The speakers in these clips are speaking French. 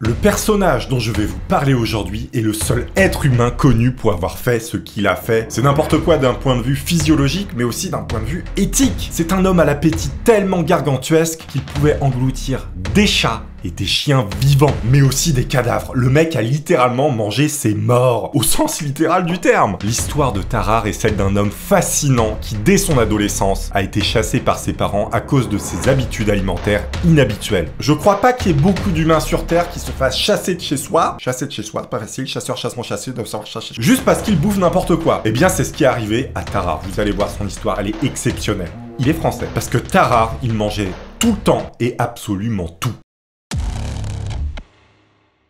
Le personnage dont je vais vous parler aujourd'hui est le seul être humain connu pour avoir fait ce qu'il a fait. C'est n'importe quoi d'un point de vue physiologique, mais aussi d'un point de vue éthique. C'est un homme à l'appétit tellement gargantuesque qu'il pouvait engloutir des chats et des chiens vivants, mais aussi des cadavres. Le mec a littéralement mangé ses morts, au sens littéral du terme. L'histoire de Tarare est celle d'un homme fascinant qui, dès son adolescence, a été chassé par ses parents à cause de ses habitudes alimentaires inhabituelles. Je crois pas qu'il y ait beaucoup d'humains sur Terre qui se fassent chasser de chez soi. Chasser de chez soi, pas facile. Chasseur, chassement, chassé, chasser. Juste parce qu'il bouffe n'importe quoi. Eh bien, c'est ce qui est arrivé à Tarare. Vous allez voir son histoire, elle est exceptionnelle. Il est français. Parce que Tarare, il mangeait tout le temps et absolument tout.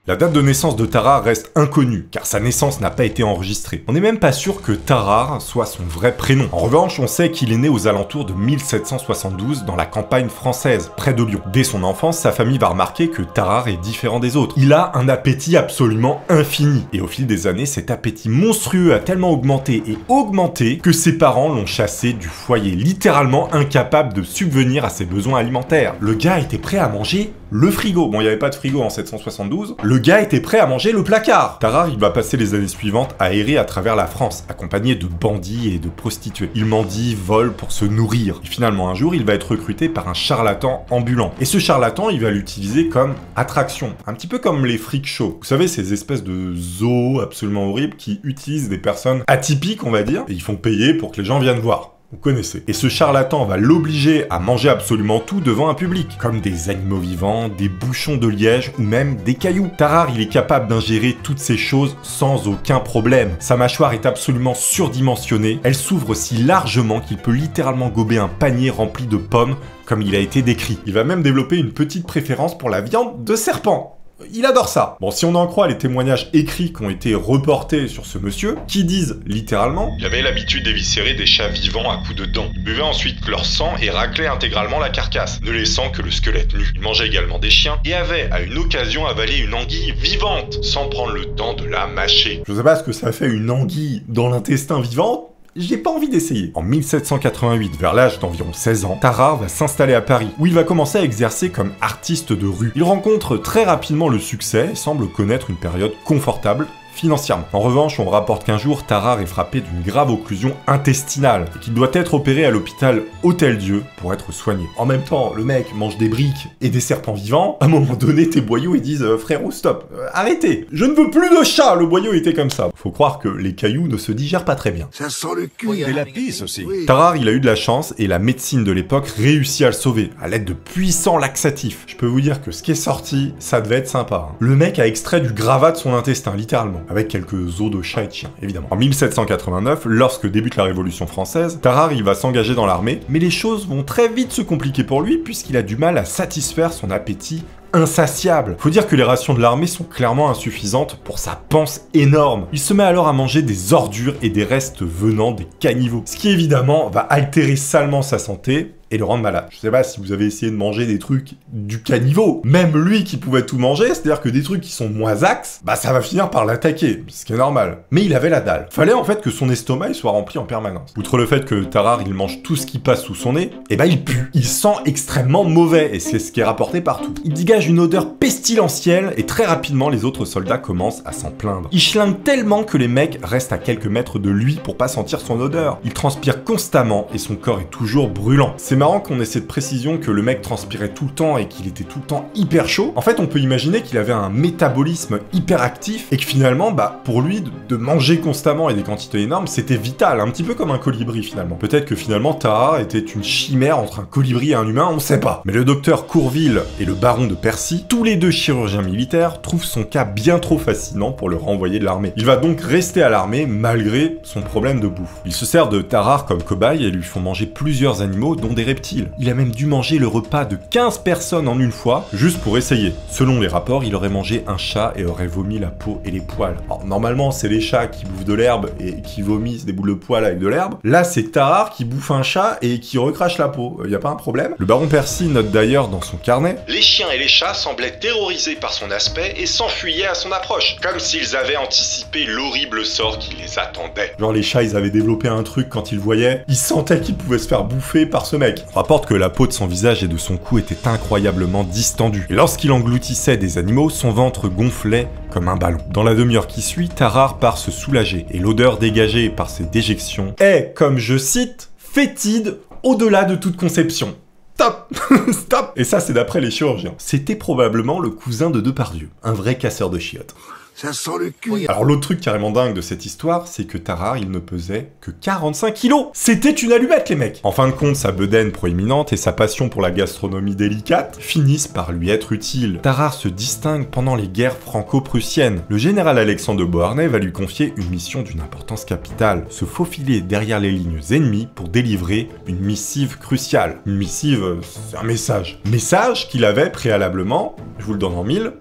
La date de naissance de Tarare reste inconnue, car sa naissance n'a pas été enregistrée. On n'est même pas sûr que Tarare soit son vrai prénom. En revanche, on sait qu'il est né aux alentours de 1772 dans la campagne française, près de Lyon. Dès son enfance, sa famille va remarquer que Tarare est différent des autres. Il a un appétit absolument infini. Et au fil des années, cet appétit monstrueux a tellement augmenté que ses parents l'ont chassé du foyer, littéralement incapable de subvenir à ses besoins alimentaires. Le gars était prêt à manger le frigo. Bon, il n'y avait pas de frigo en 772. Le gars était prêt à manger le placard. Tarare, il va passer les années suivantes à errer à travers la France, accompagné de bandits et de prostituées. Il mendie, vole pour se nourrir. Et finalement, un jour, il va être recruté par un charlatan ambulant. Et ce charlatan, il va l'utiliser comme attraction. Un petit peu comme les freak shows. Vous savez, ces espèces de zoos absolument horribles qui utilisent des personnes atypiques, on va dire, et ils font payer pour que les gens viennent voir. Vous connaissez. Et ce charlatan va l'obliger à manger absolument tout devant un public, comme des animaux vivants, des bouchons de liège ou même des cailloux. Tarare, il est capable d'ingérer toutes ces choses sans aucun problème. Sa mâchoire est absolument surdimensionnée, elle s'ouvre si largement qu'il peut littéralement gober un panier rempli de pommes, comme il a été décrit. Il va même développer une petite préférence pour la viande de serpent. Il adore ça. Bon, si on en croit les témoignages écrits qui ont été reportés sur ce monsieur, qui disent littéralement « Il avait l'habitude d'éviscérer des chats vivants à coups de dents. Il buvait ensuite leur sang et raclait intégralement la carcasse, ne laissant que le squelette nu. Il mangeait également des chiens et avait à une occasion avalé une anguille vivante, sans prendre le temps de la mâcher. » Je sais pas ce que ça fait une anguille dans l'intestin vivant. J'ai pas envie d'essayer. En 1788, vers l'âge d'environ 16 ans, Tarare va s'installer à Paris, où il va commencer à exercer comme artiste de rue. Il rencontre très rapidement le succès et semble connaître une période confortable financièrement. En revanche, on rapporte qu'un jour, Tarare est frappé d'une grave occlusion intestinale et qu'il doit être opéré à l'hôpital Hôtel-Dieu pour être soigné. En même temps, le mec mange des briques et des serpents vivants. À un moment donné, tes boyaux, ils disent « Frérot, stop, arrêtez, je ne veux plus de chat !» Le boyau était comme ça. Faut croire que les cailloux ne se digèrent pas très bien. Ça sent le cul. Et la pisse aussi. Oui. Tarare, il a eu de la chance et la médecine de l'époque réussit à le sauver, à l'aide de puissants laxatifs. Je peux vous dire que ce qui est sorti, ça devait être sympa. Le mec a extrait du gravat de son intestin, littéralement. Avec quelques os de chat et de chien, évidemment. En 1789, lorsque débute la Révolution française, Tarare, il va s'engager dans l'armée, mais les choses vont très vite se compliquer pour lui, puisqu'il a du mal à satisfaire son appétit insatiable. Faut dire que les rations de l'armée sont clairement insuffisantes pour sa panse énorme. Il se met alors à manger des ordures et des restes venant des caniveaux, ce qui évidemment va altérer salement sa santé et le rendre malade. Je sais pas si vous avez essayé de manger des trucs du caniveau. Même lui qui pouvait tout manger, c'est-à-dire que des trucs qui sont moisax, bah ça va finir par l'attaquer, ce qui est normal. Mais il avait la dalle. Fallait en fait que son estomac il soit rempli en permanence. Outre le fait que Tarare il mange tout ce qui passe sous son nez, et bah il pue. Il sent extrêmement mauvais et c'est ce qui est rapporté partout. Il dégage une odeur pestilentielle et très rapidement les autres soldats commencent à s'en plaindre. Il schlingue tellement que les mecs restent à quelques mètres de lui pour pas sentir son odeur. Il transpire constamment et son corps est toujours brûlant. C'est marrant qu'on ait cette précision que le mec transpirait tout le temps et qu'il était tout le temps hyper chaud. En fait, on peut imaginer qu'il avait un métabolisme hyper actif et que finalement, bah, pour lui, de manger constamment et des quantités énormes, c'était vital, un petit peu comme un colibri finalement. Peut-être que finalement, Tarare était une chimère entre un colibri et un humain, on sait pas. Mais le docteur Courville et le baron de Percy, tous les deux chirurgiens militaires, trouvent son cas bien trop fascinant pour le renvoyer de l'armée. Il va donc rester à l'armée malgré son problème de bouffe. Il se sert de Tarare comme cobaye et lui font manger plusieurs animaux, dont des reptiles. Il a même dû manger le repas de 15 personnes en une fois, juste pour essayer. Selon les rapports, il aurait mangé un chat et aurait vomi la peau et les poils. Alors, normalement, c'est les chats qui bouffent de l'herbe et qui vomissent des boules de poils avec de l'herbe. Là, c'est Tarare qui bouffe un chat et qui recrache la peau. Y a pas un problème? Le baron Percy note d'ailleurs dans son carnet « Les chiens et les chats semblaient terrorisés par son aspect et s'enfuyaient à son approche, comme s'ils avaient anticipé l'horrible sort qui les attendait. » Genre les chats, ils avaient développé un truc quand ils le voyaient, ils sentaient qu'ils pouvaient se faire bouffer par ce mec. mec. On rapporte que la peau de son visage et de son cou était incroyablement distendue. Et lorsqu'il engloutissait des animaux, son ventre gonflait comme un ballon. Dans la demi-heure qui suit, Tarare part se soulager et l'odeur dégagée par ses déjections est, comme je cite, fétide au-delà de toute conception. Stop. Stop. Et ça, c'est d'après les chirurgiens. C'était probablement le cousin de Depardieu, un vrai casseur de chiottes. Ça sent le cul. Alors l'autre truc carrément dingue de cette histoire, c'est que Tarare, il ne pesait que 45 kilos. C'était une allumette, les mecs. En fin de compte, sa bedaine proéminente et sa passion pour la gastronomie délicate finissent par lui être utiles. Tarare se distingue pendant les guerres franco-prussiennes. Le général Alexandre de Beauharnais va lui confier une mission d'une importance capitale, se faufiler derrière les lignes ennemies pour délivrer une missive cruciale. Une missive, c'est un message. Message qu'il avait préalablement, je vous le donne en mille,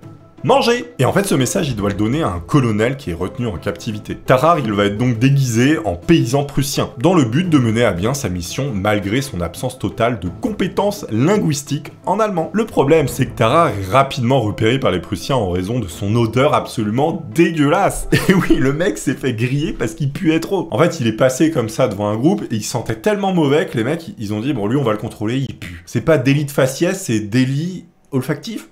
manger. Et en fait, ce message, il doit le donner à un colonel qui est retenu en captivité. Tarare, il va être donc déguisé en paysan prussien, dans le but de mener à bien sa mission malgré son absence totale de compétences linguistiques en allemand. Le problème, c'est que Tarare est rapidement repéré par les Prussiens en raison de son odeur absolument dégueulasse. Et oui, le mec s'est fait griller parce qu'il puait trop. En fait, il est passé comme ça devant un groupe et il sentait tellement mauvais que les mecs, ils ont dit, bon, lui, on va le contrôler, il pue. C'est pas délit de faciès, c'est délit olfactif.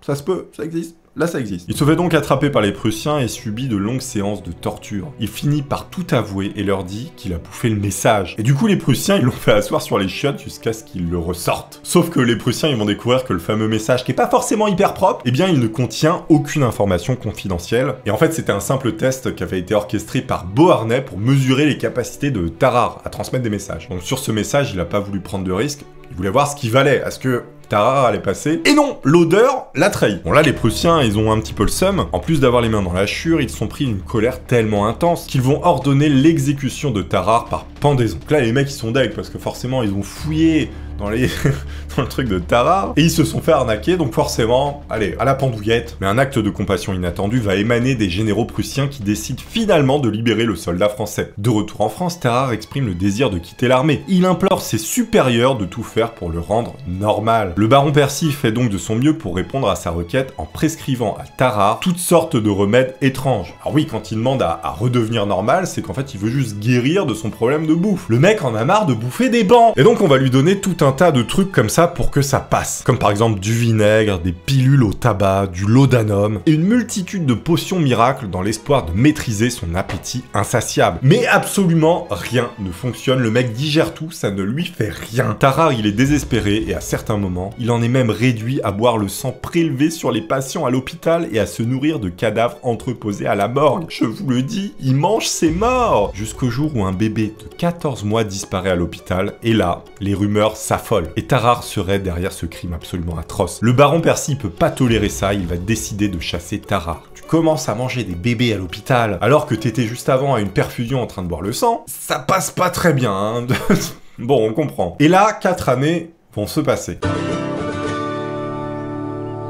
Ça se peut, ça existe. Là, ça existe. Il se fait donc attraper par les Prussiens et subit de longues séances de torture. Il finit par tout avouer et leur dit qu'il a bouffé le message. Et du coup, les Prussiens, ils l'ont fait asseoir sur les chiottes jusqu'à ce qu'ils le ressortent. Sauf que les Prussiens, ils vont découvrir que le fameux message, qui est pas forcément hyper propre, eh bien, il ne contient aucune information confidentielle. Et en fait, c'était un simple test qui avait été orchestré par Beauharnais pour mesurer les capacités de Tarare à transmettre des messages. Donc sur ce message, il a pas voulu prendre de risque. Il voulait voir ce qu'il valait. Est-ce que Tarare allait passer? Et non, l'odeur l'a trahi. Bon là, les Prussiens, ils ont un petit peu le seum. En plus d'avoir les mains dans la chure, ils sont pris d'une colère tellement intense qu'ils vont ordonner l'exécution de Tarare par pendaison. Donc là, les mecs, ils sont deg parce que forcément, ils ont fouillé dans le truc de Tarare, et ils se sont fait arnaquer, donc forcément, allez, à la pendouillette. Mais un acte de compassion inattendu va émaner des généraux prussiens qui décident finalement de libérer le soldat français. De retour en France, Tarare exprime le désir de quitter l'armée. Il implore ses supérieurs de tout faire pour le rendre normal. Le baron Percy fait donc de son mieux pour répondre à sa requête en prescrivant à Tarare toutes sortes de remèdes étranges. Alors oui, quand il demande à redevenir normal, c'est qu'en fait, il veut juste guérir de son problème de bouffe. Le mec en a marre de bouffer des bancs. Et donc, on va lui donner tout un tas de trucs comme ça pour que ça passe. Comme par exemple du vinaigre, des pilules au tabac, du laudanum, et une multitude de potions miracles dans l'espoir de maîtriser son appétit insatiable. Mais absolument rien ne fonctionne, le mec digère tout, ça ne lui fait rien. Tarare, il est désespéré, et à certains moments, il en est même réduit à boire le sang prélevé sur les patients à l'hôpital et à se nourrir de cadavres entreposés à la morgue. Je vous le dis, il mange ses morts! Jusqu'au jour où un bébé de 14 mois disparaît à l'hôpital, et là, les rumeurs s'affolent. Et Tarare serait derrière ce crime absolument atroce. Le baron Percy peut pas tolérer ça, il va décider de chasser Tarare. Tu commences à manger des bébés à l'hôpital, alors que t'étais juste avant à une perfusion en train de boire le sang, ça passe pas très bien, hein. Bon, on comprend. Et là, 4 années vont se passer.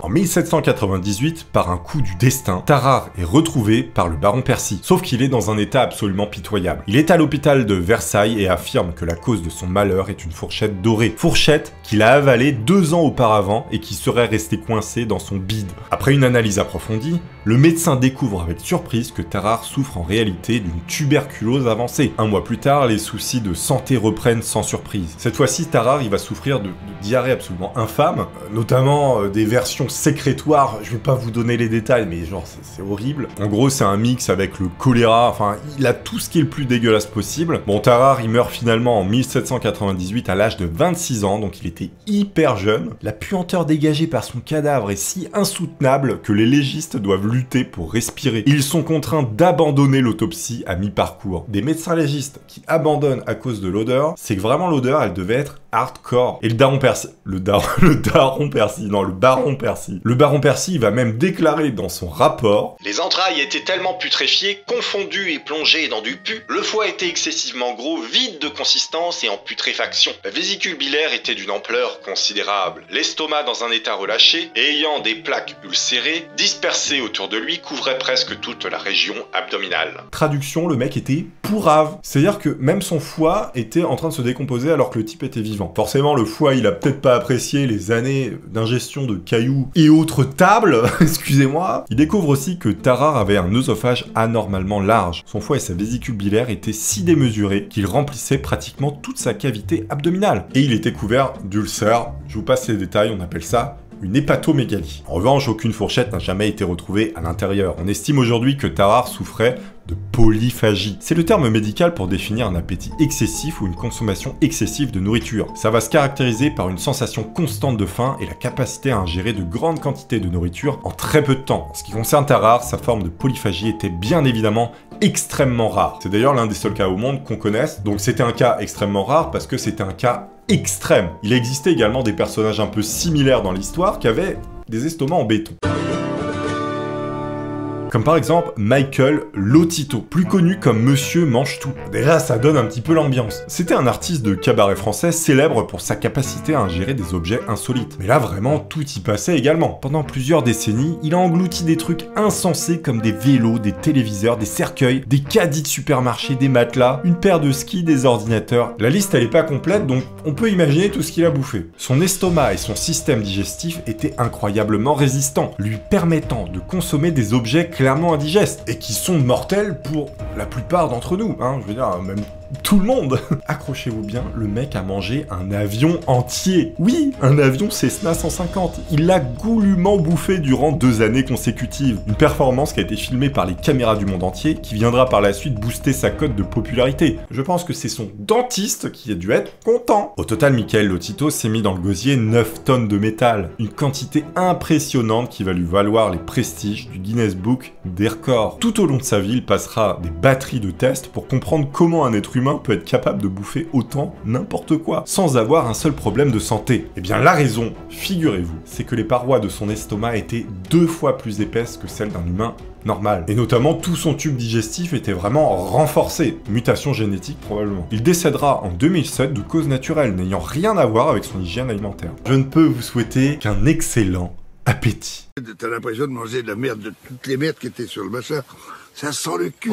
En 1798, par un coup du destin, Tarare est retrouvé par le baron Percy, sauf qu'il est dans un état absolument pitoyable. Il est à l'hôpital de Versailles et affirme que la cause de son malheur est une fourchette dorée. Fourchette qu'il a avalée 2 ans auparavant et qui serait restée coincée dans son bide. Après une analyse approfondie, le médecin découvre avec surprise que Tarare souffre en réalité d'une tuberculose avancée. 1 mois plus tard, les soucis de santé reprennent sans surprise. Cette fois-ci, Tarare, il va souffrir de diarrhée absolument infâme, notamment des versions sécrétoire, je vais pas vous donner les détails, mais genre c'est horrible. En gros, c'est un mix avec le choléra, enfin, il a tout ce qui est le plus dégueulasse possible. Bon, Tarare, il meurt finalement en 1798 à l'âge de 26 ans, donc il était hyper jeune. La puanteur dégagée par son cadavre est si insoutenable que les légistes doivent lutter pour respirer. Ils sont contraints d'abandonner l'autopsie à mi-parcours. Des médecins légistes qui abandonnent à cause de l'odeur, c'est que vraiment l'odeur, elle devait être hardcore. Et le baron Percy, le baron Percy va même déclarer dans son rapport: les entrailles étaient tellement putréfiées, confondues et plongées dans du pu. Le foie était excessivement gros, vide de consistance et en putréfaction. La vésicule biliaire était d'une ampleur considérable. L'estomac dans un état relâché et ayant des plaques ulcérées dispersées autour de lui couvrait presque toute la région abdominale. Traduction, le mec était pourrave. C'est-à-dire que même son foie était en train de se décomposer alors que le type était vivant. vivant. Forcément, le foie, il a peut-être pas apprécié les années d'ingestion de cailloux et autres tables, excusez-moi. Il découvre aussi que Tarare avait un œsophage anormalement large. Son foie et sa vésicule biliaire étaient si démesurés qu'il remplissait pratiquement toute sa cavité abdominale. Et il était couvert d'ulcères. Je vous passe les détails, on appelle ça une hépatomégalie. En revanche, aucune fourchette n'a jamais été retrouvée à l'intérieur. On estime aujourd'hui que Tarare souffrait de polyphagie. C'est le terme médical pour définir un appétit excessif ou une consommation excessive de nourriture. Ça va se caractériser par une sensation constante de faim et la capacité à ingérer de grandes quantités de nourriture en très peu de temps. En ce qui concerne Tarare, sa forme de polyphagie était bien évidemment extrêmement rare. C'est d'ailleurs l'un des seuls cas au monde qu'on connaisse, donc c'était un cas extrêmement rare parce que c'était un cas extrême. Il existait également des personnages un peu similaires dans l'histoire qui avaient des estomacs en béton. Comme par exemple Michael Lotito, plus connu comme Monsieur Mange-Tout. Déjà, ça donne un petit peu l'ambiance. C'était un artiste de cabaret français célèbre pour sa capacité à ingérer des objets insolites. Mais là, vraiment, tout y passait également. Pendant plusieurs décennies, il a englouti des trucs insensés comme des vélos, des téléviseurs, des cercueils, des caddies de supermarché, des matelas, une paire de skis, des ordinateurs. La liste, elle est pas complète, donc on peut imaginer tout ce qu'il a bouffé. Son estomac et son système digestif étaient incroyablement résistants, lui permettant de consommer des objets clairement indigestes, et qui sont mortels pour la plupart d'entre nous, hein, je veux dire, même tout le monde. Accrochez-vous bien, le mec a mangé un avion entier. Oui, un avion Cessna 150. Il l'a goulûment bouffé durant 2 années consécutives. Une performance qui a été filmée par les caméras du monde entier, qui viendra par la suite booster sa cote de popularité. Je pense que c'est son dentiste qui a dû être content. Au total, Michael Lotito s'est mis dans le gosier 9 tonnes de métal. Une quantité impressionnante qui va lui valoir les prestiges du Guinness Book des records. Tout au long de sa vie, il passera des batteries de tests pour comprendre comment un être humain peut être capable de bouffer autant n'importe quoi, sans avoir un seul problème de santé. Eh bien la raison, figurez-vous, c'est que les parois de son estomac étaient 2 fois plus épaisses que celles d'un humain normal. Et notamment, tout son tube digestif était vraiment renforcé. Mutation génétique probablement. Il décédera en 2007 de cause naturelle, n'ayant rien à voir avec son hygiène alimentaire. Je ne peux vous souhaiter qu'un excellent appétit. T'as l'impression de manger de la merde, de toutes les merdes qui étaient sur le machin. Ça sent le cul.